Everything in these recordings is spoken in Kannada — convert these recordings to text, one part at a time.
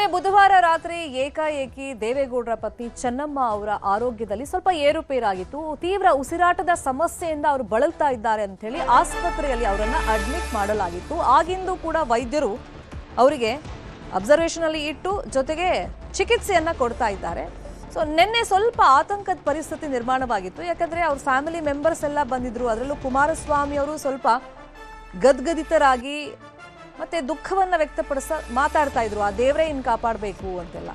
ನಿನ್ನೆ ಬುಧವಾರ ರಾತ್ರಿ ಏಕಾಏಕಿ ದೇವೇಗೌಡರ ಪತ್ನಿ ಚೆನ್ನಮ್ಮ ಅವರ ಆರೋಗ್ಯದಲ್ಲಿ ಸ್ವಲ್ಪ ಏರುಪೇರಾಗಿತ್ತು. ತೀವ್ರ ಉಸಿರಾಟದ ಸಮಸ್ಯೆಯಿಂದ ಅವರು ಬಳಲ್ತಾ ಇದ್ದಾರೆ ಅಂತ ಹೇಳಿ ಆಸ್ಪತ್ರೆಯಲ್ಲಿ ಅವರನ್ನ ಅಡ್ಮಿಟ್ ಮಾಡಲಾಗಿತ್ತು. ಆಗಿಂದು ಕೂಡ ವೈದ್ಯರು ಅವರಿಗೆ ಅಬ್ಸರ್ವೇಷನ್ ಅಲ್ಲಿ ಇಟ್ಟು ಜೊತೆಗೆ ಚಿಕಿತ್ಸೆಯನ್ನ ಕೊಡ್ತಾ ಇದ್ದಾರೆ. ಸೊ ನಿನ್ನೆ ಸ್ವಲ್ಪ ಆತಂಕದ ಪರಿಸ್ಥಿತಿ ನಿರ್ಮಾಣವಾಗಿತ್ತು. ಯಾಕಂದ್ರೆ ಅವ್ರ ಫ್ಯಾಮಿಲಿ ಮೆಂಬರ್ಸ್ ಎಲ್ಲ ಬಂದಿದ್ರು. ಅದರಲ್ಲೂ ಕುಮಾರಸ್ವಾಮಿ ಅವರು ಸ್ವಲ್ಪ ಗದ್ಗದಿತರಾಗಿ ಮತ್ತೆ ದುಃಖವನ್ನ ಮಾತಾಡ್ತಾ ಇದ್ರು. ಆ ದೇವರೇ ಇನ್ನು ಕಾಪಾಡಬೇಕು ಅಂತೆಲ್ಲ.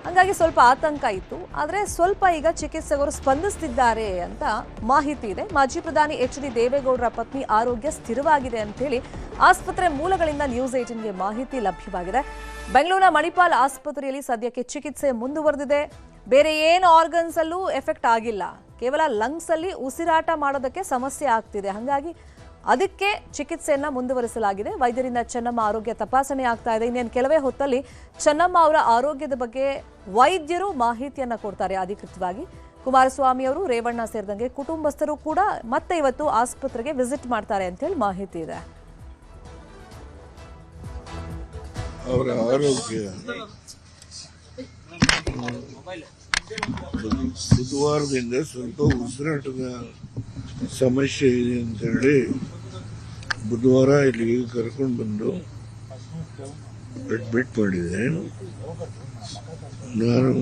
ಹಾಗಾಗಿ ಸ್ವಲ್ಪ ಆತಂಕ ಇತ್ತು. ಆದರೆ ಸ್ವಲ್ಪ ಈಗ ಚಿಕಿತ್ಸಕರು ಸ್ಪಂದಿಸ್ತಿದ್ದಾರೆ ಅಂತ ಮಾಹಿತಿ ಇದೆ. ಮಾಜಿ ಪ್ರಧಾನಿ ಎಚ್.ಡಿ. ದೇವೇಗೌಡರ ಪತ್ನಿ ಆರೋಗ್ಯ ಸ್ಥಿರವಾಗಿದೆ ಅಂತ ಹೇಳಿ ಆಸ್ಪತ್ರೆ ಮೂಲಗಳಿಂದ ನ್ಯೂಸ್ 18ಗೆ ಮಾಹಿತಿ ಲಭ್ಯವಾಗಿದೆ. ಬೆಂಗಳೂರಿನ ಮಣಿಪಾಲ್ ಆಸ್ಪತ್ರೆಯಲ್ಲಿ ಸದ್ಯಕ್ಕೆ ಚಿಕಿತ್ಸೆ ಮುಂದುವರೆದಿದೆ. ಬೇರೆ ಏನು ಆರ್ಗನ್ಸ್ ಅಲ್ಲೂ ಎಫೆಕ್ಟ್ ಆಗಿಲ್ಲ. ಕೇವಲ ಲಂಗ್ಸ್ ಅಲ್ಲಿ ಉಸಿರಾಟ ಮಾಡೋದಕ್ಕೆ ಸಮಸ್ಯೆ ಆಗ್ತಿದೆ. ಹಾಗಾಗಿ ಅದಕ್ಕೆ ಚಿಕಿತ್ಸೆಯನ್ನ ಮುಂದುವರಿಸಲಾಗಿದೆ. ವೈದ್ಯರಿಂದ ಚೆನ್ನಮ್ಮ ಆರೋಗ್ಯ ತಪಾಸಣೆ ಆಗ್ತಾ ಇದೆ. ಇನ್ನೇನು ಕೆಲವೇ ಹೊತ್ತಲ್ಲಿ ಚೆನ್ನಮ್ಮ ಅವರ ಆರೋಗ್ಯದ ಬಗ್ಗೆ ವೈದ್ಯರು ಮಾಹಿತಿಯನ್ನ ಕೊಡ್ತಾರೆ ಅಧಿಕೃತವಾಗಿ. ಕುಮಾರಸ್ವಾಮಿ ಅವರು, ರೇವಣ್ಣ ಸೇರಿದಂಗೆ ಕುಟುಂಬಸ್ಥರು ಕೂಡ ಮತ್ತೆ ಇವತ್ತು ಆಸ್ಪತ್ರೆಗೆ ವಿಸಿಟ್ ಮಾಡ್ತಾರೆ ಅಂತ ಹೇಳಿ ಮಾಹಿತಿ ಇದೆ. ಅವರ ಆರೋಗ್ಯ ಬುಧವಾರದಿಂದ ಸ್ವಲ್ಪ ಉಸಿರಾಟದ ಸಮಸ್ಯೆ ಇದೆ ಅಂತ ಹೇಳಿ ಬುಧವಾರ ಇಲ್ಲಿಗೆ ಕರ್ಕೊಂಡು ಬಂದು ಅಡ್ಮಿಟ್ ಮಾಡಿದೆ. ನಾನು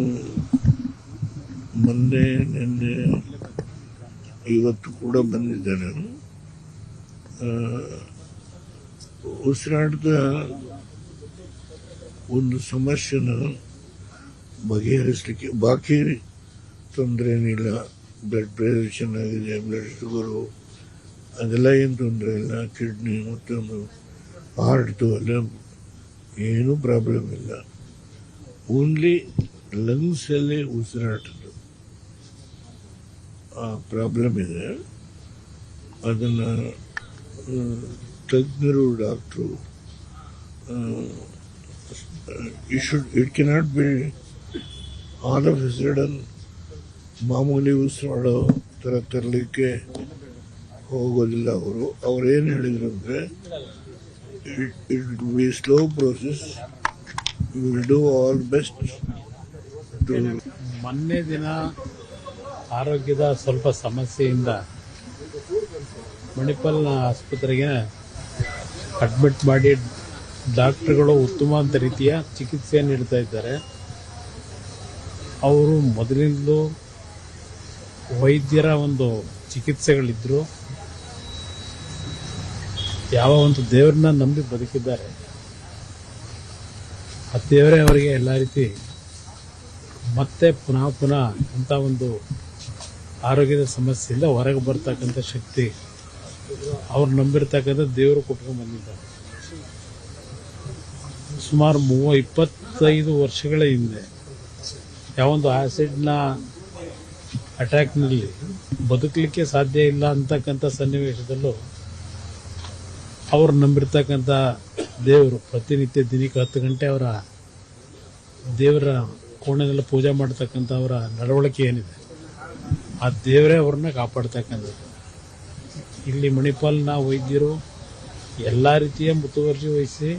ಮೊನ್ನೆ ನಿನ್ನೆ ಇವತ್ತು ಕೂಡ ಬಂದಿದ್ದೆ. ನಾನು ಉಸಿರಾಟದ ಒಂದು ಸಮಸ್ಯೆನ ಬಗೆಹರಿಸಲಿಕ್ಕೆ ಬಾಕಿ ತೊಂದರೆ ಏನಿಲ್ಲ. ಬ್ಲಡ್ ಪ್ರೆಷರ್ ಚೆನ್ನಾಗಿದೆ, ಬ್ಲಡ್ ಶುಗರು ಅದೆಲ್ಲ ಏನು ತೊಂದರೆ ಇಲ್ಲ. ಕಿಡ್ನಿ ಮತ್ತೊಂದು ಹಾರ್ಟ್ದು ಎಲ್ಲ ಏನೂ ಪ್ರಾಬ್ಲಮ್ ಇಲ್ಲ. ಓನ್ಲಿ ಲಂಗ್ಸಲ್ಲಿ ಉಸಿರಾಟದ್ದು ಆ ಪ್ರಾಬ್ಲಮ್ ಇದೆ. ಅದನ್ನು ತಜ್ಞರು doctor it cannot be all of sudden ಮಾಮೂಲಿ ಉಸಿರಾಡೋ ಥರ ತರಲಿಕ್ಕೆ ಹೋಗೋದಿಲ್ಲ. ಅವ್ರೇನು ಹೇಳಿದ್ರು ಅಂದರೆ it will be slow process, you will do all best. ಮೊನ್ನೆ ದಿನ ಆರೋಗ್ಯದ ಸ್ವಲ್ಪ ಸಮಸ್ಯೆಯಿಂದ ಮಣಿಪಾಲ್ನ ಆಸ್ಪತ್ರೆಗೆ ಅಡ್ಮಿಟ್ ಮಾಡಿ ಡಾಕ್ಟರ್ಗಳು ಉತ್ತಮವಾದ ರೀತಿಯ ಚಿಕಿತ್ಸೆ ನೀಡ್ತಾ ಇದ್ದಾರೆ. ಅವರು ಮೊದಲಿಂದಲೂ ವೈದ್ಯರ ಒಂದು ಚಿಕಿತ್ಸೆಗಳಿದ್ರು. ಯಾವ ಒಂದು ದೇವರನ್ನ ನಂಬಿ ಬದುಕಿದ್ದಾರೆ. ಆ ದೇವರೇ ಅವರಿಗೆ ಎಲ್ಲ ರೀತಿ ಮತ್ತೆ ಪುನಃ ಅಂತ ಒಂದು ಆರೋಗ್ಯದ ಸಮಸ್ಯೆಯಿಂದ ಹೊರಗೆ ಬರ್ತಕ್ಕಂಥ ಶಕ್ತಿ ಅವ್ರು ನಂಬಿರ್ತಕ್ಕಂಥ ದೇವರು ಕೊಟ್ಕೊಂಡು ಬಂದಿದ್ದಾರೆ. ಸುಮಾರು 25 ವರ್ಷಗಳ ಹಿಂದೆ ಯಾವೊಂದು ಆಸಿಡ್ನ ಅಟ್ಯಾಕ್ನಲ್ಲಿ ಬದುಕಲಿಕ್ಕೆ ಸಾಧ್ಯ ಇಲ್ಲ ಅಂತಕ್ಕಂಥ ಸನ್ನಿವೇಶದಲ್ಲೂ ಅವ್ರು ನಂಬಿರ್ತಕ್ಕಂಥ ದೇವರು ಪ್ರತಿನಿತ್ಯ ದಿನಕ್ಕೆ 10 ಗಂಟೆ ಅವರ ದೇವರ ಕೋಣೆನೆಲ್ಲ ಪೂಜೆ ಮಾಡ್ತಕ್ಕಂಥ ಅವರ ನಡವಳಿಕೆ ಏನಿದೆ, ಆ ದೇವರೇ ಅವ್ರನ್ನ ಕಾಪಾಡ್ತಕ್ಕಂಥದ್ದು. ಇಲ್ಲಿ ಮಣಿಪಾಲ್ನ ವೈದ್ಯರು ಎಲ್ಲ ರೀತಿಯ ಮುತುವರ್ಜಿ ವಹಿಸಿ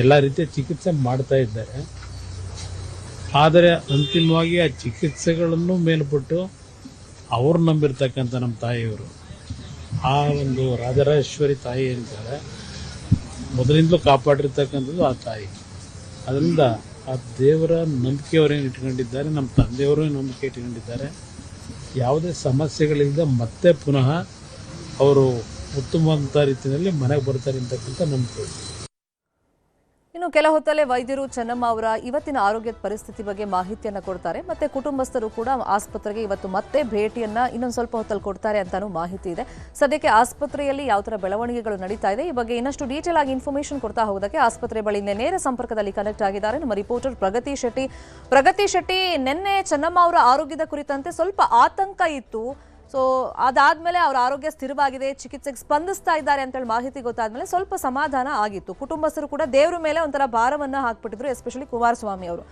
ಎಲ್ಲ ರೀತಿಯ ಚಿಕಿತ್ಸೆ ಮಾಡ್ತಾ ಇದ್ದಾರೆ. ಆದರೆ ಅಂತಿಮವಾಗಿ ಆ ಚಿಕಿತ್ಸೆಗಳನ್ನು ಮೇಲ್ಪಟ್ಟು ಅವ್ರು ನಂಬಿರ್ತಕ್ಕಂಥ ನಮ್ಮ ತಾಯಿಯವರು, ಆ ಒಂದು ರಾಜರಾಜೇಶ್ವರಿ ತಾಯಿ ಏನಿದ್ದಾರೆ ಮೊದಲಿಂದಲೂ ಕಾಪಾಡಿರ್ತಕ್ಕಂಥದ್ದು ಆ ತಾಯಿ. ಅದರಿಂದ ಆ ದೇವರ ನಂಬಿಕೆಯವರೇನು ಇಟ್ಕೊಂಡಿದ್ದಾರೆ, ನಮ್ಮ ತಂದೆಯವರು ನಂಬಿಕೆ ಇಟ್ಕೊಂಡಿದ್ದಾರೆ. ಯಾವುದೇ ಸಮಸ್ಯೆಗಳಿಲ್ಲದೆ ಮತ್ತೆ ಪುನಃ ಅವರು ಉತ್ತಮವಾದ ರೀತಿಯಲ್ಲಿ ಮನೆಗೆ ಬರ್ತಾರೆ ಅಂತಕ್ಕಂಥ ನಂಬಿಕೆ. ಇನ್ನು ಕೆಲ ಹೊತ್ತಲ್ಲೇ ವೈದ್ಯರು ಚೆನ್ನಮ್ಮ ಅವರ ಇವತ್ತಿನ ಆರೋಗ್ಯದ ಪರಿಸ್ಥಿತಿ ಬಗ್ಗೆ ಮಾಹಿತಿಯನ್ನ ಕೊಡ್ತಾರೆ. ಮತ್ತೆ ಕುಟುಂಬಸ್ಥರು ಕೂಡ ಆಸ್ಪತ್ರೆಗೆ ಇವತ್ತು ಮತ್ತೆ ಭೇಟಿಯನ್ನ ಇನ್ನೊಂದು ಸ್ವಲ್ಪ ಹೊತ್ತಲ್ಲಿ ಕೊಡ್ತಾರೆ ಅಂತಾನೂ ಮಾಹಿತಿ ಇದೆ. ಸದ್ಯಕ್ಕೆ ಆಸ್ಪತ್ರೆಯಲ್ಲಿ ಯಾವ ತರ ಬೆಳವಣಿಗೆಗಳು ನಡೀತಾ ಇದೆ ಈ ಬಗ್ಗೆ ಇನ್ನಷ್ಟು ಡೀಟೇಲ್ ಆಗಿ ಇನ್ಫಾರ್ಮೇಶನ್ ಕೊಡ್ತಾ ಹೋಗೋದಕ್ಕೆ ಆಸ್ಪತ್ರೆ ಬಳಿ ನೇರ ಸಂಪರ್ಕದಲ್ಲಿ ಕನೆಕ್ಟ್ ಆಗಿದ್ದಾರೆ ನಮ್ಮ ರಿಪೋರ್ಟರ್ ಪ್ರಗತಿ ಶೆಟ್ಟಿ. ನಿನ್ನೆ ಚೆನ್ನಮ್ಮ ಅವರ ಆರೋಗ್ಯದ ಕುರಿತಂತೆ ಸ್ವಲ್ಪ ಆತಂಕ ಇತ್ತು. ಸೊ ಅದಾದ್ಮೇಲೆ ಅವರ ಆರೋಗ್ಯ ಸ್ಥಿರವಾಗಿದೆ, ಚಿಕಿತ್ಸೆಗೆ ಸ್ಪಂದಿಸ್ತಾ ಇದ್ದಾರೆ ಅಂತೇಳಿ ಮಾಹಿತಿ ಗೊತ್ತಾದ್ಮೇಲೆ ಸ್ವಲ್ಪ ಸಮಾಧಾನ ಆಗಿತ್ತು. ಕುಟುಂಬಸ್ಥರು ಕೂಡ ದೇವರ ಮೇಲೆ ಒಂಥರ ಭಾರವನ್ನ ಹಾಕ್ಬಿಟ್ಟಿದ್ರು, ಎಸ್ಪೆಷಲಿ ಕುಮಾರಸ್ವಾಮಿ ಅವರು.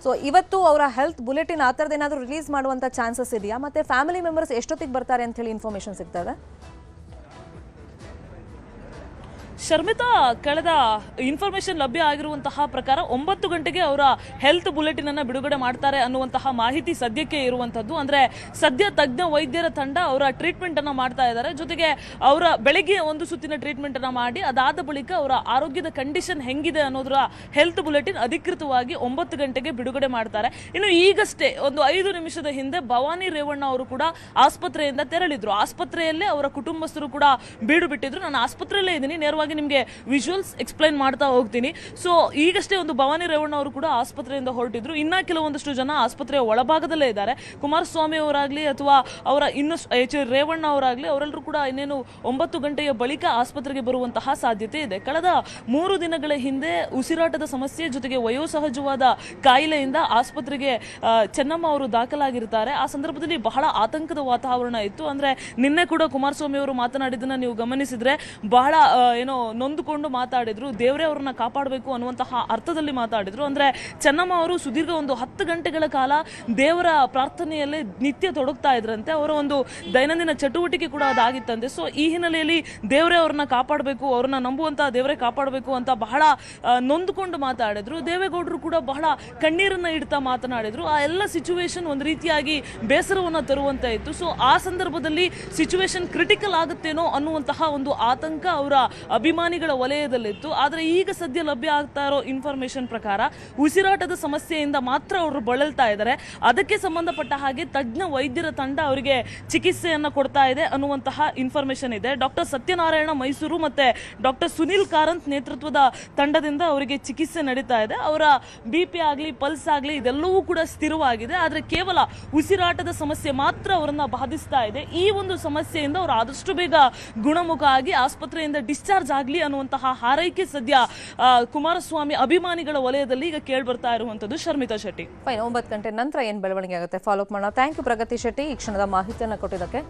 ಸೊ ಇವತ್ತು ಅವರ ಹೆಲ್ತ್ ಬುಲೆಟಿನ್ ಆ ಥರದ್ದು ಏನಾದರೂ ರಿಲೀಸ್ ಮಾಡುವಂಥ ಚಾನ್ಸಸ್ ಇದೆಯಾ? ಮತ್ತೆ ಫ್ಯಾಮಿಲಿ ಮೆಂಬರ್ಸ್ ಎಷ್ಟೊತ್ತಿಗೆ ಬರ್ತಾರೆ ಅಂತ ಹೇಳಿ ಇನ್ಫಾರ್ಮೇಶನ್ ಸಿಗ್ತಾ ಇದೆ? ಶರ್ಮಿತಾ, ಕಳೆದ ಇನ್ಫಾರ್ಮೇಶನ್ ಲಭ್ಯ ಆಗಿರುವಂತಹ ಪ್ರಕಾರ 9 ಗಂಟೆಗೆ ಅವರ ಹೆಲ್ತ್ ಬುಲೆಟಿನ್ ಅನ್ನ ಬಿಡುಗಡೆ ಮಾಡ್ತಾರೆ ಅನ್ನುವಂತಹ ಮಾಹಿತಿ ಸದ್ಯಕ್ಕೆ ಇರುವಂತದ್ದು. ಅಂದ್ರೆ ಸದ್ಯ ತಜ್ಞ ವೈದ್ಯರ ತಂಡ ಅವರ ಟ್ರೀಟ್ಮೆಂಟ್ ಅನ್ನ ಮಾಡ್ತಾ ಇದ್ದಾರೆ. ಜೊತೆಗೆ ಅವರ ಬೆಳಗ್ಗೆ ಒಂದು ಸುತ್ತಿನ ಟ್ರೀಟ್ಮೆಂಟ್ ಅನ್ನ ಮಾಡಿ ಅದಾದ ಬಳಿಕ ಅವರ ಆರೋಗ್ಯದ ಕಂಡೀಷನ್ ಹೆಂಗಿದೆ ಅನ್ನೋದರ ಹೆಲ್ತ್ ಬುಲೆಟಿನ್ ಅಧಿಕೃತವಾಗಿ 9 ಗಂಟೆಗೆ ಬಿಡುಗಡೆ ಮಾಡ್ತಾರೆ. ಇನ್ನು ಈಗಷ್ಟೇ ಒಂದು 5 ನಿಮಿಷದ ಹಿಂದೆ ಭವಾನಿ ರೇವಣ್ಣ ಅವರು ಕೂಡ ಆಸ್ಪತ್ರೆಯಿಂದ ತೆರಳಿದ್ರು. ಆಸ್ಪತ್ರೆಯಲ್ಲೇ ಅವರ ಕುಟುಂಬಸ್ಥರು ಕೂಡ ಬೀಡು ಬಿಟ್ಟಿದ್ರು. ನಾನು ಆಸ್ಪತ್ರೆಯಲ್ಲೇ ಇದ್ದೀನಿ, ನೇರವಾಗಿ ನಿಮಗೆ ವಿಜುವಲ್ಸ್ ಎಕ್ಸ್ಪ್ಲೈನ್ ಮಾಡ್ತಾ ಹೋಗ್ತೀನಿ. ಸೊ ಈಗಷ್ಟೇ ಒಂದು ಭವಾನಿ ರೇವಣ್ಣ ಅವರು ಕೂಡ ಆಸ್ಪತ್ರೆಯಿಂದ ಹೊರಟಿದ್ರು. ಇನ್ನ ಕೆಲವೊಂದಷ್ಟು ಜನ ಆಸ್ಪತ್ರೆಯ ಒಳಭಾಗದಲ್ಲೇ ಇದ್ದಾರೆ. ಕುಮಾರಸ್ವಾಮಿ ಅವರಾಗ್ಲಿ ಅಥವಾ ಅವರ ಇನ್ನಷ್ಟು ರೇವಣ್ಣ ಅವರಾಗ್ಲಿ ಅವರೆಲ್ಲರೂ ಕೂಡ ಇನ್ನೇನು 9 ಗಂಟೆಯ ಬಳಿಕ ಆಸ್ಪತ್ರೆಗೆ ಬರುವಂತಹ ಸಾಧ್ಯತೆ ಇದೆ. ಕಳೆದ 3 ದಿನಗಳ ಹಿಂದೆ ಉಸಿರಾಟದ ಸಮಸ್ಯೆ ಜೊತೆಗೆ ವಯೋಸಹಜವಾದ ಕಾಯಿಲೆಯಿಂದ ಆಸ್ಪತ್ರೆಗೆ ಚೆನ್ನಮ್ಮ ಅವರು ದಾಖಲಾಗಿರ್ತಾರೆ. ಆ ಸಂದರ್ಭದಲ್ಲಿ ಬಹಳ ಆತಂಕದ ವಾತಾವರಣ ಇತ್ತು. ಅಂದ್ರೆ ನಿನ್ನೆ ಕೂಡ ಕುಮಾರಸ್ವಾಮಿ ಅವರು ಮಾತನಾಡಿದ್ದನ್ನ ನೀವು ಗಮನಿಸಿದ್ರೆ ಬಹಳ ನೊಂದುಕೊಂಡು ಮಾತಾಡಿದ್ರು. ದೇವರೇ ಅವರನ್ನ ಕಾಪಾಡಬೇಕು ಅನ್ನುವಂತಹ ಅರ್ಥದಲ್ಲಿ ಮಾತಾಡಿದ್ರು. ಅಂದ್ರೆ ಚೆನ್ನಮ್ಮ ಅವರು ಸುದೀರ್ಘ ಒಂದು 10 ಗಂಟೆಗಳ ಕಾಲ ದೇವರ ಪ್ರಾರ್ಥನೆಯಲ್ಲೇ ನಿತ್ಯ ತೊಡಗ್ತಾ ಇದ್ರಂತೆ. ಅವರ ಒಂದು ದೈನಂದಿನ ಚಟುವಟಿಕೆ ಕೂಡ ಅದಾಗಿತ್ತಂತೆ. ಸೊ ಈ ಹಿನ್ನೆಲೆಯಲ್ಲಿ ದೇವರೇ ಅವ್ರನ್ನ ಕಾಪಾಡಬೇಕು, ಅವ್ರನ್ನ ನಂಬುವಂತಹ ದೇವರೇ ಕಾಪಾಡಬೇಕು ಅಂತ ಬಹಳ ನೊಂದುಕೊಂಡು ಮಾತಾಡಿದ್ರು. ದೇವೇಗೌಡರು ಕೂಡ ಬಹಳ ಕಣ್ಣೀರನ್ನ ಇಡ್ತಾ ಮಾತನಾಡಿದ್ರು. ಆ ಎಲ್ಲ ಸಿಚುವೇಶನ್ ಒಂದು ರೀತಿಯಾಗಿ ಬೇಸರವನ್ನ ತರುವಂತ ಇತ್ತು. ಸೊ ಆ ಸಂದರ್ಭದಲ್ಲಿ ಸಿಚುವೇಶನ್ ಕ್ರಿಟಿಕಲ್ ಆಗುತ್ತೇನೋ ಅನ್ನುವಂತಹ ಒಂದು ಆತಂಕ ಅವರ ಅಭಿಮಾನಿಗಳ ವಲಯದಲ್ಲಿತ್ತು. ಆದರೆ ಈಗ ಸದ್ಯ ಲಭ್ಯ ಆಗ್ತಾ ಇರೋ ಇನ್ಫಾರ್ಮೇಶನ್ ಪ್ರಕಾರ ಉಸಿರಾಟದ ಸಮಸ್ಯೆಯಿಂದ ಮಾತ್ರ ಅವರು ಬಳಲ್ತಾ ಇದ್ದಾರೆ. ಅದಕ್ಕೆ ಸಂಬಂಧಪಟ್ಟ ಹಾಗೆ ತಜ್ಞ ವೈದ್ಯರ ತಂಡ ಅವರಿಗೆ ಚಿಕಿತ್ಸೆಯನ್ನ ಕೊಡ್ತಾ ಇದೆ ಅನ್ನುವಂತಹ ಇನ್ಫಾರ್ಮೇಶನ್ ಇದೆ. ಡಾಕ್ಟರ್ ಸತ್ಯನಾರಾಯಣ ಮೈಸೂರು ಮತ್ತೆ ಡಾಕ್ಟರ್ ಸುನಿಲ್ ಕಾರಂತ್ ನೇತೃತ್ವದ ತಂಡದಿಂದ ಅವರಿಗೆ ಚಿಕಿತ್ಸೆ ನಡೀತಾ ಇದೆ. ಅವರ BP ಆಗಲಿ ಪಲ್ಸ್ ಆಗಲಿ ಇದೆಲ್ಲವೂ ಕೂಡ ಸ್ಥಿರವಾಗಿದೆ. ಆದರೆ ಕೇವಲ ಉಸಿರಾಟದ ಸಮಸ್ಯೆ ಮಾತ್ರ ಅವರನ್ನ ಬಾಧಿಸ್ತಾ ಇದೆ. ಈ ಒಂದು ಸಮಸ್ಯೆಯಿಂದ ಅವರು ಆದಷ್ಟು ಬೇಗ ಗುಣಮುಖ ಆಗಿ ಆಸ್ಪತ್ರೆಯಿಂದ ಡಿಸ್ಚಾರ್ಜ್ ಆಗಲಿ ಅನ್ನುವಂತಹ ಹಾರೈಕೆ ಸದ್ಯ ಕುಮಾರಸ್ವಾಮಿ ಅಭಿಮಾನಿಗಳ ವಲಯದಲ್ಲಿ ಈಗ ಕೇಳಿ ಬರ್ತಾ ಇರುವಂತದ್ದು. ಶರ್ಮಿತಾ ಶೆಟ್ಟಿ. 9 ಗಂಟೆ ನಂತರ ಏನ್ ಬೆಳವಣಿಗೆ ಆಗುತ್ತೆ ಫಾಲೋ ಅಪ್ ಮಾಡೋಣ. ಥ್ಯಾಂಕ್ ಯು ಪ್ರಗತಿ ಶೆಟ್ಟಿ ಈ ಕ್ಷಣದ ಮಾಹಿತಿಯನ್ನು ಕೊಟ್ಟಿದ್ದಕ್ಕೆ.